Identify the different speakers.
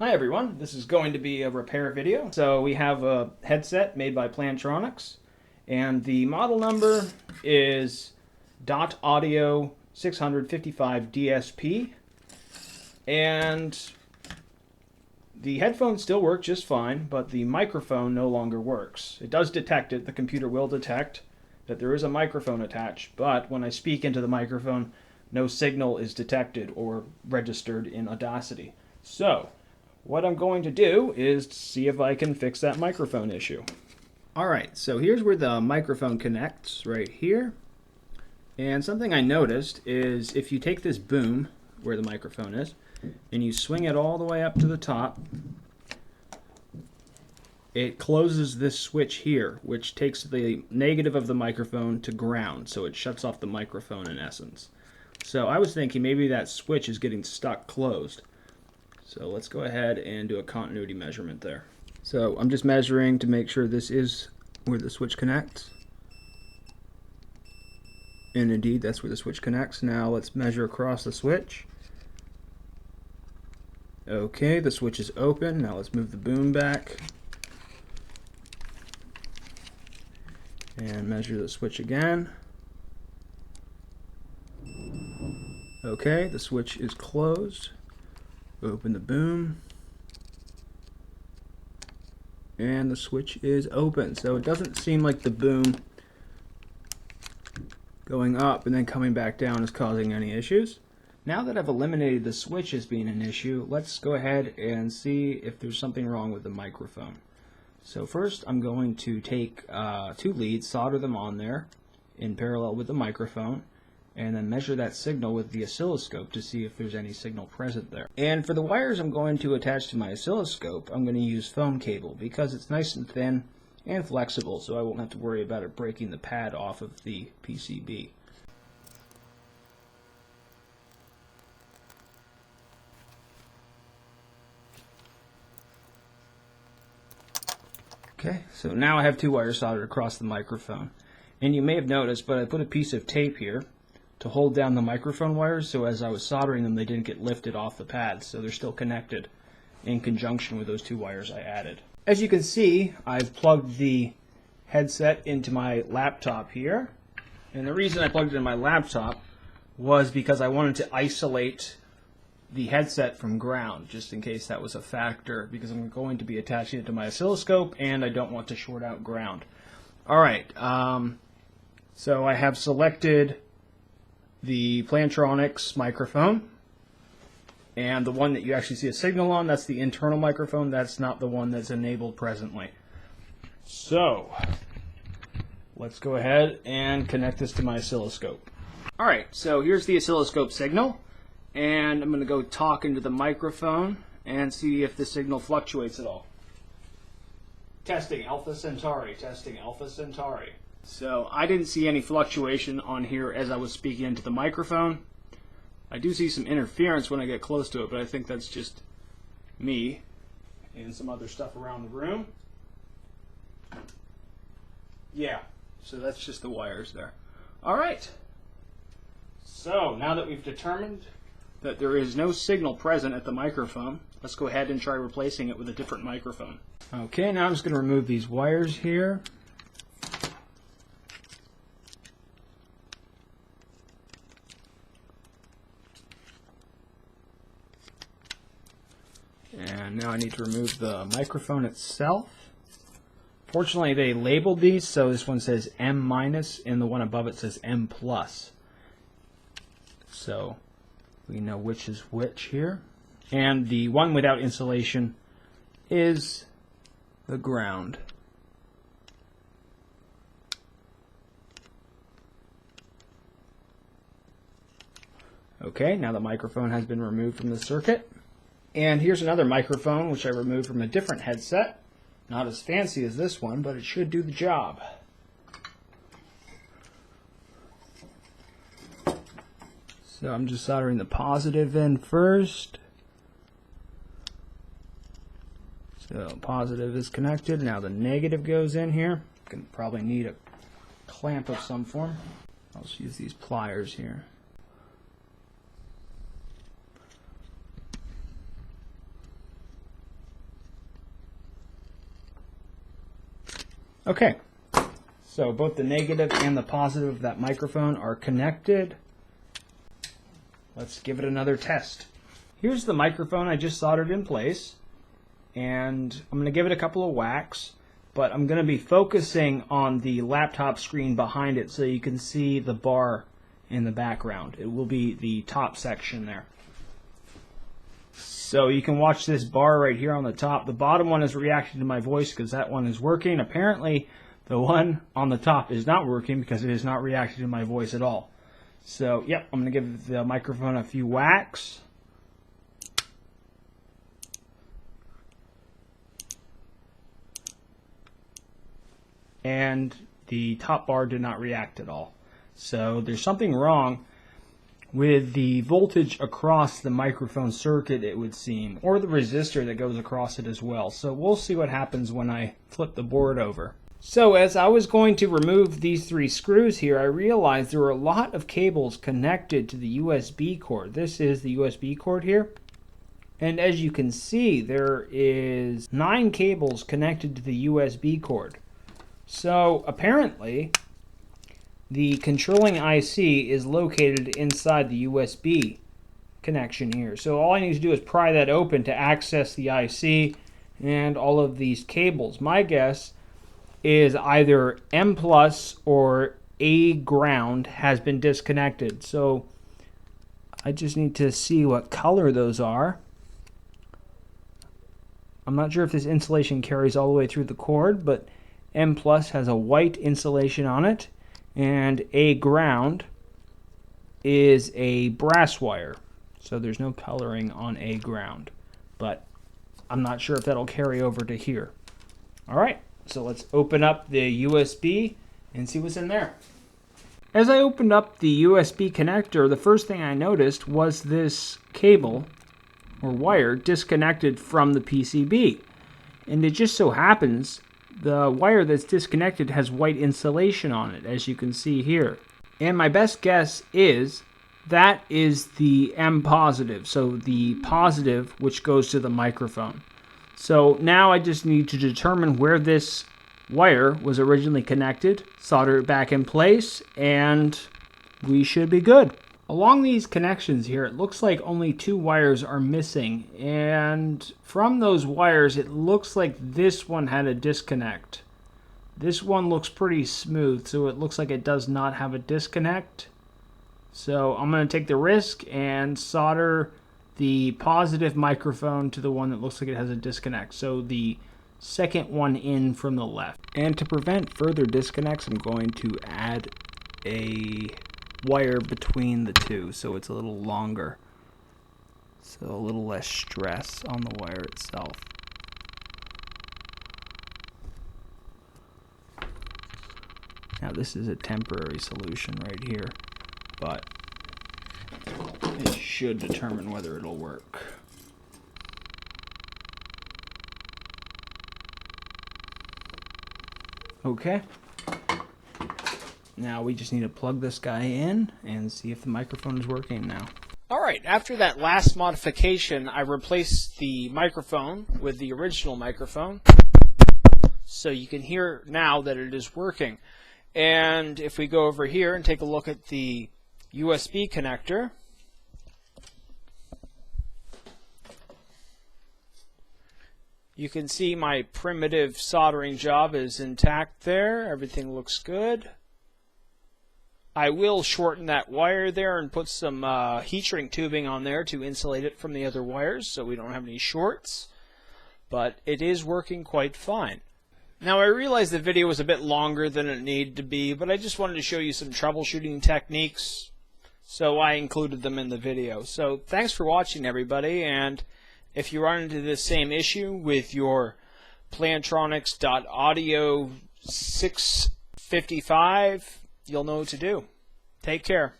Speaker 1: Hi everyone, this is going to be a repair video. So we have a headset made by Plantronics, and the model number is .audio 655 DSP, and the headphones still work just fine, but the microphone no longer works. It does detect it, the computer will detect that there is a microphone attached, but when I speak into the microphone, no signal is detected or registered in Audacity. So what I'm going to do is see if I can fix that microphone issue. Alright, so here's where the microphone connects, right here. And something I noticed is if you take this boom, where the microphone is, and you swing it all the way up to the top, it closes this switch here, which takes the negative of the microphone to ground, so it shuts off the microphone in essence. So I was thinking maybe that switch is getting stuck closed. So let's go ahead and do a continuity measurement there. So I'm just measuring to make sure this is where the switch connects. And indeed, that's where the switch connects. Now let's measure across the switch. Okay, the switch is open. Now let's move the boom back. And measure the switch again. Okay, the switch is closed. Open the boom, and the switch is open. So it doesn't seem like the boom going up and then coming back down is causing any issues. Now that I've eliminated the switch as being an issue, let's go ahead and see if there's something wrong with the microphone. So first I'm going to take two leads, solder them on there in parallel with the microphone, and then measure that signal with the oscilloscope to see if there's any signal present there. And for the wires I'm going to attach to my oscilloscope, I'm going to use foam cable because it's nice and thin and flexible, so I won't have to worry about it breaking the pad off of the PCB. Okay, so now I have two wires soldered across the microphone. And you may have noticed, but I put a piece of tape here to hold down the microphone wires, so as I was soldering them they didn't get lifted off the pads, so they're still connected in conjunction with those two wires I added. As you can see, I've plugged the headset into my laptop here, and the reason I plugged it in my laptop was because I wanted to isolate the headset from ground, just in case that was a factor, because I'm going to be attaching it to my oscilloscope and I don't want to short out ground. Alright, so I have selected the Plantronics microphone, and the one that you actually see a signal on, that's the internal microphone. That's not the one that's enabled presently. So let's go ahead and connect this to my oscilloscope. Alright, so here's the oscilloscope signal, and I'm going to go talk into the microphone and see if the signal fluctuates at all. Testing Alpha Centauri, testing Alpha Centauri. So I didn't see any fluctuation on here as I was speaking into the microphone. I do see some interference when I get close to it, but I think that's just me and some other stuff around the room. Yeah, so that's just the wires there. Alright, so now that we've determined that there is no signal present at the microphone, let's go ahead and try replacing it with a different microphone. Okay, now I'm just going to remove these wires here. And now I need to remove the microphone itself. Fortunately, they labeled these, so this one says M- and the one above it says M+. So we know which is which here. And the one without insulation is the ground. Okay, now the microphone has been removed from the circuit. And here's another microphone which I removed from a different headset. Not as fancy as this one, but it should do the job. So I'm just soldering the positive in first. So positive is connected. Now the negative goes in here. Gonna probably need a clamp of some form. I'll just use these pliers here. Okay, so both the negative and the positive of that microphone are connected. Let's give it another test. Here's the microphone I just soldered in place, and I'm going to give it a couple of whacks, but I'm going to be focusing on the laptop screen behind it so you can see the bar in the background. It will be the top section there. So you can watch this bar right here on the top. The bottom one is reacting to my voice because that one is working. Apparently the one on the top is not working because it is not reacting to my voice at all. So yep, I'm going to give the microphone a few whacks. And the top bar did not react at all. So there's something wrong with the voltage across the microphone circuit, it would seem, or the resistor that goes across it as well. So we'll see what happens when I flip the board over. So as I was going to remove these 3 screws here, I realized there were a lot of cables connected to the USB cord. This is the USB cord here. And as you can see, there is 9 cables connected to the USB cord. So apparently the controlling IC is located inside the USB connection here. So all I need to do is pry that open to access the IC and all of these cables. My guess is either M+ or A ground has been disconnected. So I just need to see what color those are. I'm not sure if this insulation carries all the way through the cord, but M+ has a white insulation on it, and A ground is a brass wire. So there's no coloring on A ground, but I'm not sure if that'll carry over to here. All right, so let's open up the USB and see what's in there. As I opened up the USB connector, the first thing I noticed was this cable or wire disconnected from the PCB. And it just so happens the wire that's disconnected has white insulation on it, as you can see here. And my best guess is that is the M positive, so the positive which goes to the microphone. So now I just need to determine where this wire was originally connected, solder it back in place, and we should be good. Along these connections here, it looks like only 2 wires are missing, and from those wires it looks like this one had a disconnect. This one looks pretty smooth, so it looks like it does not have a disconnect. So I'm going to take the risk and solder the positive microphone to the one that looks like it has a disconnect. So the second one in from the left. And to prevent further disconnects, I'm going to add a wire between the two so it's a little longer, so a little less stress on the wire itself. Now this is a temporary solution right here, but it should determine whether it'll work. Okay. Now we just need to plug this guy in and see if the microphone is working now. Alright, after that last modification, I replaced the microphone with the original microphone. So you can hear now that it is working. And if we go over here and take a look at the USB connector, you can see my primitive soldering job is intact there. Everything looks good. I will shorten that wire there and put some heat shrink tubing on there to insulate it from the other wires so we don't have any shorts. But it is working quite fine. Now I realize the video was a bit longer than it needed to be, but I just wanted to show you some troubleshooting techniques, so I included them in the video. So thanks for watching, everybody, and if you run into this same issue with your Plantronics.audio 655, you'll know what to do. Take care.